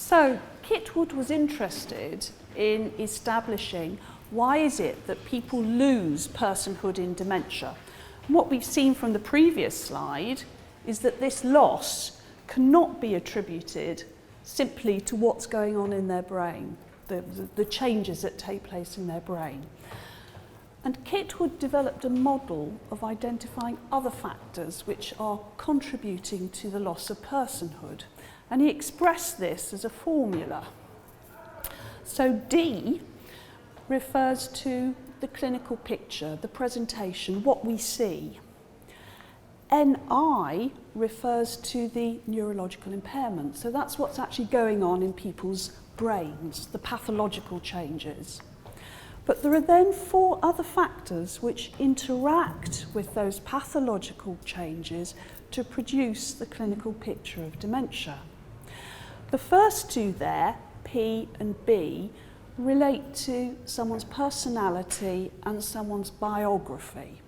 So Kitwood was interested in establishing why is it that people lose personhood in dementia. And what we've seen from the previous slide is that this loss cannot be attributed simply to what's going on in their brain, the changes that take place in their brain. And Kitwood developed a model of identifying other factors which are contributing to the loss of personhood. And he expressed this as a formula. So D refers to the clinical picture, the presentation, what we see. NI refers to the neurological impairment. So that's what's actually going on in people's brains, the pathological changes. But there are then 4 other factors which interact with those pathological changes to produce the clinical picture of dementia. The first 2 there, P and B, relate to someone's personality and someone's biography.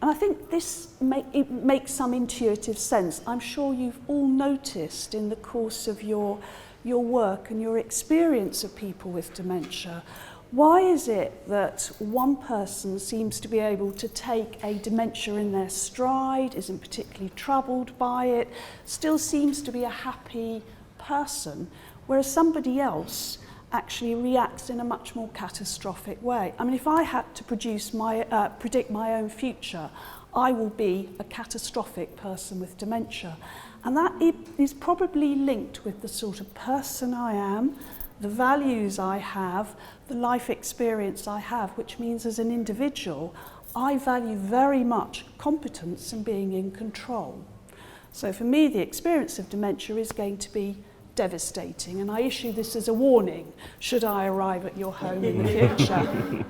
And I think this makes some intuitive sense. I'm sure you've all noticed in the course of your work and your experience of people with dementia, why is it that one person seems to be able to take a dementia in their stride, isn't particularly troubled by it, still seems to be a happy person, whereas somebody else actually reacts in a much more catastrophic way? I mean, if I had to predict my own future, I will be a catastrophic person with dementia. And that is probably linked with the sort of person I am, the values I have, the life experience I have, which means as an individual, I value very much competence and being in control. So for me, the experience of dementia is going to be devastating, and I issue this as a warning should I arrive at your home in the future.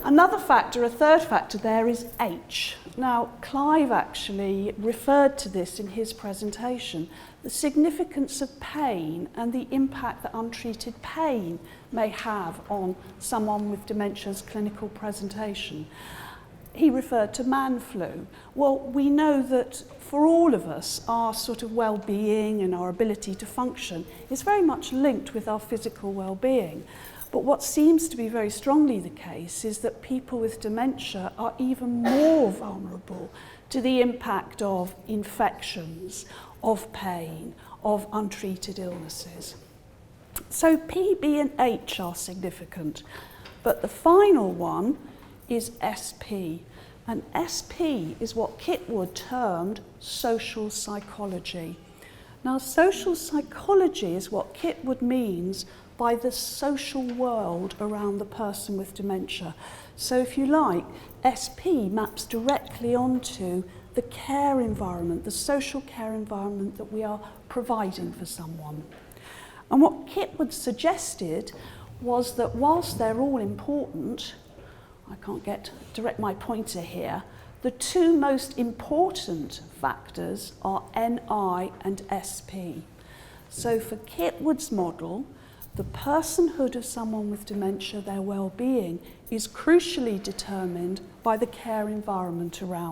Another factor, a third factor there, is H. Now, Clive actually referred to this in his presentation, the significance of pain and the impact that untreated pain may have on someone with dementia's clinical presentation. He referred to man flu. Well, we know that for all of us, our sort of well-being and our ability to function is very much linked with our physical well-being. But what seems to be very strongly the case is that people with dementia are even more vulnerable to the impact of infections, of pain, of untreated illnesses. So P, B and H are significant, but the final one is SP. And SP is what Kitwood termed social psychology. Now, social psychology is what Kitwood means by the social world around the person with dementia. So if you like, SP maps directly onto the care environment, the social care environment that we are providing for someone. And what Kitwood suggested was that whilst they're all important, I can't direct my pointer here, the 2 most important factors are NI and SP. So for Kitwood's model, the personhood of someone with dementia, their well-being, is crucially determined by the care environment around